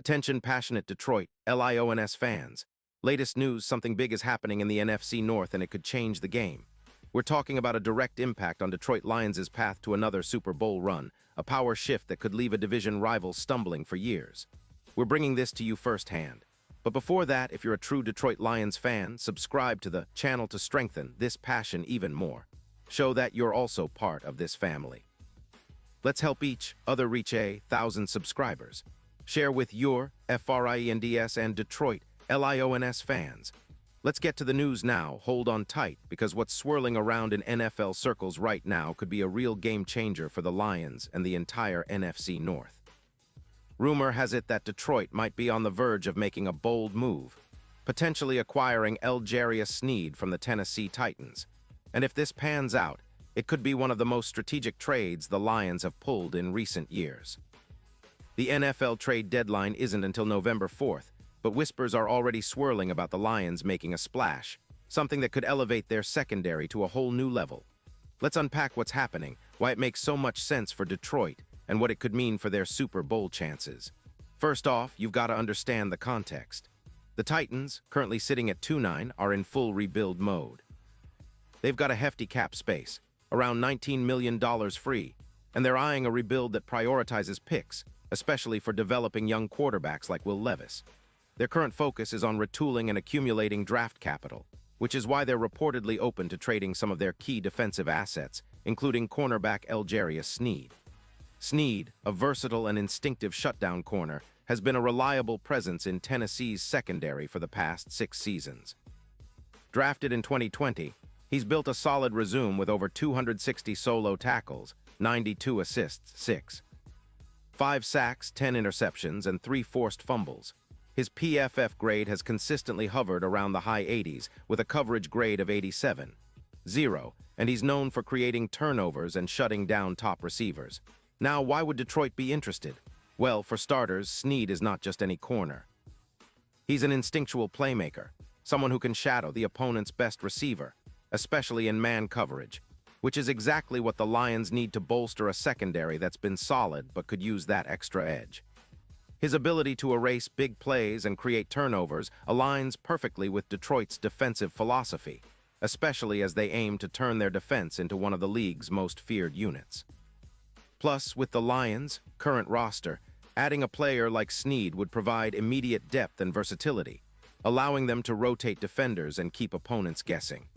Attention passionate Detroit, Lions fans. Latest news, something big is happening in the NFC North and it could change the game. We're talking about a direct impact on Detroit Lions' path to another Super Bowl run, a power shift that could leave a division rival stumbling for years. We're bringing this to you firsthand. But before that, if you're a true Detroit Lions fan, subscribe to the channel to strengthen this passion even more. Show that you're also part of this family. Let's help each other reach 1,000 subscribers. Share with your FRIENDS and Detroit LIONS fans. Let's get to the news now. Hold on tight, because what's swirling around in NFL circles right now could be a real game changer for the Lions and the entire NFC North. Rumor has it that Detroit might be on the verge of making a bold move, potentially acquiring L'Jarius Sneed from the Tennessee Titans. And if this pans out, it could be one of the most strategic trades the Lions have pulled in recent years. The NFL trade deadline isn't until November 4th, but whispers are already swirling about the Lions making a splash, something that could elevate their secondary to a whole new level. Let's unpack what's happening, why it makes so much sense for Detroit, and what it could mean for their Super Bowl chances. First off, you've got to understand the context. The Titans, currently sitting at 2-9, are in full rebuild mode. They've got a hefty cap space, around $19 million free, and they're eyeing a rebuild that prioritizes picks, especially for developing young quarterbacks like Will Levis. Their current focus is on retooling and accumulating draft capital, which is why they're reportedly open to trading some of their key defensive assets, including cornerback L'Jarius Sneed. Sneed, a versatile and instinctive shutdown corner, has been a reliable presence in Tennessee's secondary for the past 6 seasons. Drafted in 2020, he's built a solid resume with over 260 solo tackles, 92 assists, 5 sacks, 10 interceptions, and 3 forced fumbles. His PFF grade has consistently hovered around the high 80s, with a coverage grade of 87.0, and he's known for creating turnovers and shutting down top receivers. Now, why would Detroit be interested? Well, for starters, Sneed is not just any corner. He's an instinctual playmaker, someone who can shadow the opponent's best receiver, especially in man coverage, which is exactly what the Lions need to bolster a secondary that's been solid but could use that extra edge. His ability to erase big plays and create turnovers aligns perfectly with Detroit's defensive philosophy, especially as they aim to turn their defense into one of the league's most feared units. Plus, with the Lions' current roster, adding a player like Sneed would provide immediate depth and versatility, allowing them to rotate defenders and keep opponents guessing.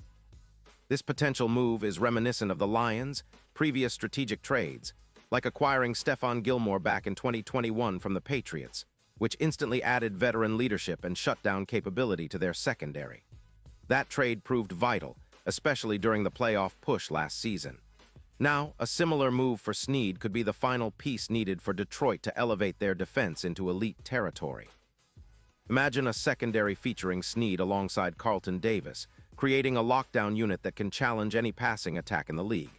This potential move is reminiscent of the Lions' previous strategic trades, like acquiring Stephon Gilmore back in 2021 from the Patriots, which instantly added veteran leadership and shutdown capability to their secondary. That trade proved vital, especially during the playoff push last season. Now, a similar move for Sneed could be the final piece needed for Detroit to elevate their defense into elite territory. Imagine a secondary featuring Sneed alongside Carlton Davis, creating a lockdown unit that can challenge any passing attack in the league.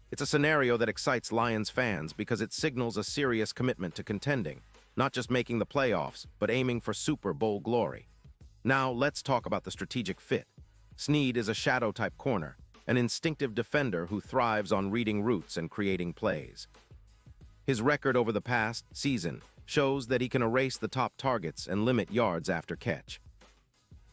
It's a scenario that excites Lions fans because it signals a serious commitment to contending, not just making the playoffs, but aiming for Super Bowl glory. Now, let's talk about the strategic fit. Sneed is a shadow-type corner, an instinctive defender who thrives on reading routes and creating plays. His record over the past season shows that he can erase the top targets and limit yards after catch.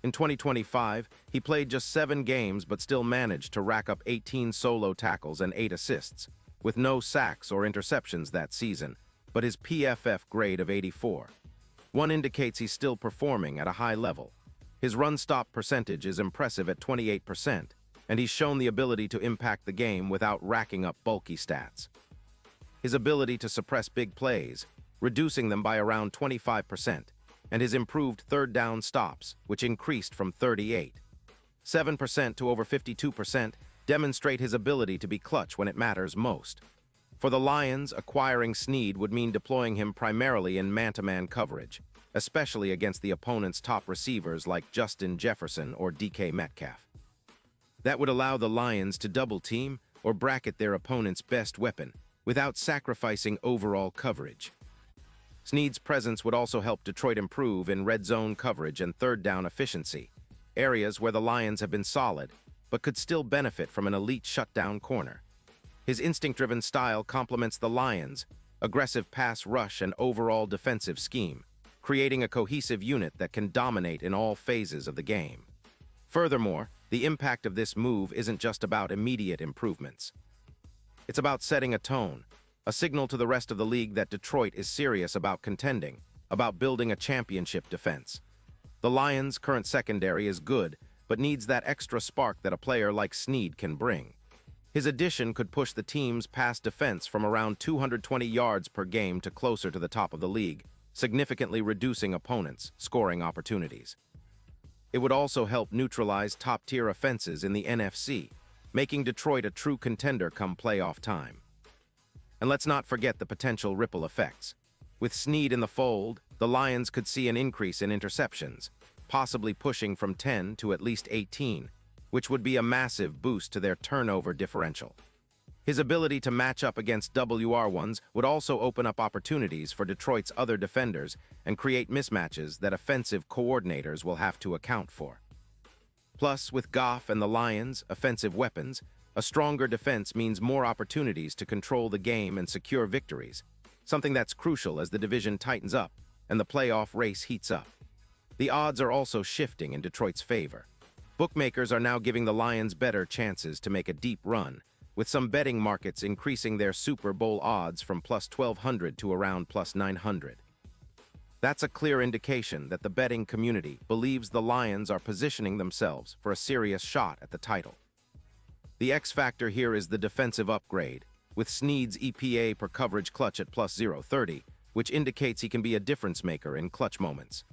In 2025, he played just 7 games but still managed to rack up 18 solo tackles and 8 assists, with no sacks or interceptions that season, but his PFF grade of 84.1 indicates he's still performing at a high level. His run-stop percentage is impressive at 28%, and he's shown the ability to impact the game without racking up bulky stats. His ability to suppress big plays, reducing them by around 25%, and his improved third down stops, which increased from 38.7% to over 52%, demonstrate his ability to be clutch when it matters most. For the Lions, acquiring Sneed would mean deploying him primarily in man-to-man coverage, especially against the opponent's top receivers like Justin Jefferson or DK Metcalf. That would allow the Lions to double-team or bracket their opponent's best weapon without sacrificing overall coverage. Sneed's presence would also help Detroit improve in red zone coverage and third down efficiency, areas where the Lions have been solid, but could still benefit from an elite shutdown corner. His instinct-driven style complements the Lions' aggressive pass rush and overall defensive scheme, creating a cohesive unit that can dominate in all phases of the game. Furthermore, the impact of this move isn't just about immediate improvements. It's about setting a tone, a signal to the rest of the league that Detroit is serious about contending, about building a championship defense. The Lions' current secondary is good, but needs that extra spark that a player like Snead can bring. His addition could push the team's pass defense from around 220 yards per game to closer to the top of the league, significantly reducing opponents' scoring opportunities. It would also help neutralize top-tier offenses in the NFC, making Detroit a true contender come playoff time. And let's not forget the potential ripple effects. With Snead in the fold, the Lions could see an increase in interceptions, possibly pushing from 10 to at least 18, which would be a massive boost to their turnover differential. His ability to match up against WR1s would also open up opportunities for Detroit's other defenders and create mismatches that offensive coordinators will have to account for. Plus, with Goff and the Lions' offensive weapons, a stronger defense means more opportunities to control the game and secure victories, something that's crucial as the division tightens up and the playoff race heats up. The odds are also shifting in Detroit's favor. Bookmakers are now giving the Lions better chances to make a deep run, with some betting markets increasing their Super Bowl odds from plus 1,200 to around plus 900. That's a clear indication that the betting community believes the Lions are positioning themselves for a serious shot at the title. The X factor here is the defensive upgrade, with Snead's EPA per coverage clutch at plus 0.30, which indicates he can be a difference maker in clutch moments.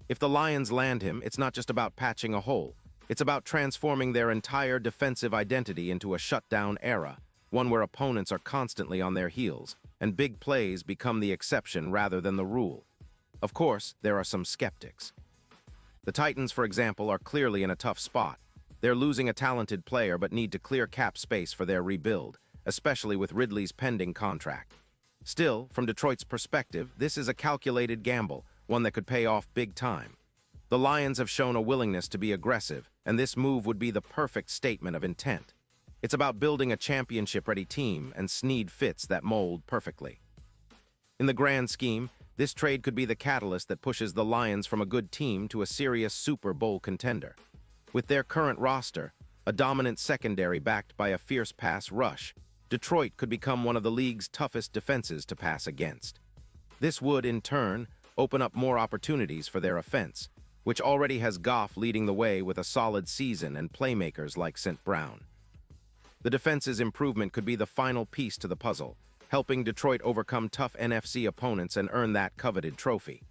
If the Lions land him, it's not just about patching a hole. It's about transforming their entire defensive identity into a shutdown era, one where opponents are constantly on their heels, and big plays become the exception rather than the rule. Of course, there are some skeptics. The Titans, for example, are clearly in a tough spot. They're losing a talented player but need to clear cap space for their rebuild, especially with Ridley's pending contract. Still, from Detroit's perspective, this is a calculated gamble, one that could pay off big time. The Lions have shown a willingness to be aggressive, and this move would be the perfect statement of intent. It's about building a championship-ready team, and Snead fits that mold perfectly. In the grand scheme, this trade could be the catalyst that pushes the Lions from a good team to a serious Super Bowl contender. With their current roster, a dominant secondary backed by a fierce pass rush, Detroit could become one of the league's toughest defenses to pass against. This would, in turn, open up more opportunities for their offense, which already has Goff leading the way with a solid season and playmakers like St. Brown. The defense's improvement could be the final piece to the puzzle, helping Detroit overcome tough NFC opponents and earn that coveted trophy.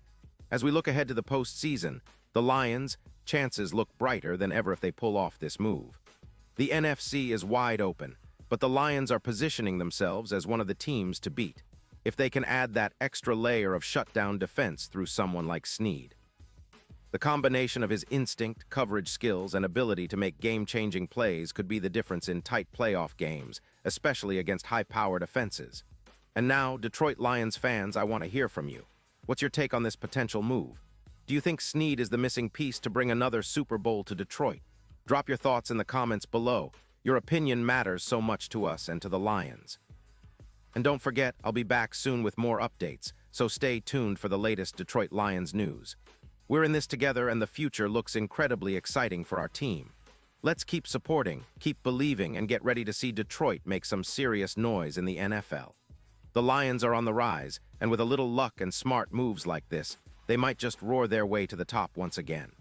As we look ahead to the postseason, the Lions' chances look brighter than ever if they pull off this move. The NFC is wide open, but the Lions are positioning themselves as one of the teams to beat, if they can add that extra layer of shutdown defense through someone like Snead. The combination of his instinct, coverage skills, and ability to make game-changing plays could be the difference in tight playoff games, especially against high-powered offenses. And now, Detroit Lions fans, I want to hear from you. What's your take on this potential move? Do you think Snead is the missing piece to bring another Super Bowl to Detroit? Drop your thoughts in the comments below. Your opinion matters so much to us and to the Lions. And don't forget, I'll be back soon with more updates, so stay tuned for the latest Detroit Lions news. We're in this together, and the future looks incredibly exciting for our team. Let's keep supporting, keep believing, and get ready to see Detroit make some serious noise in the NFL. The Lions are on the rise, and with a little luck and smart moves like this, they might just roar their way to the top once again.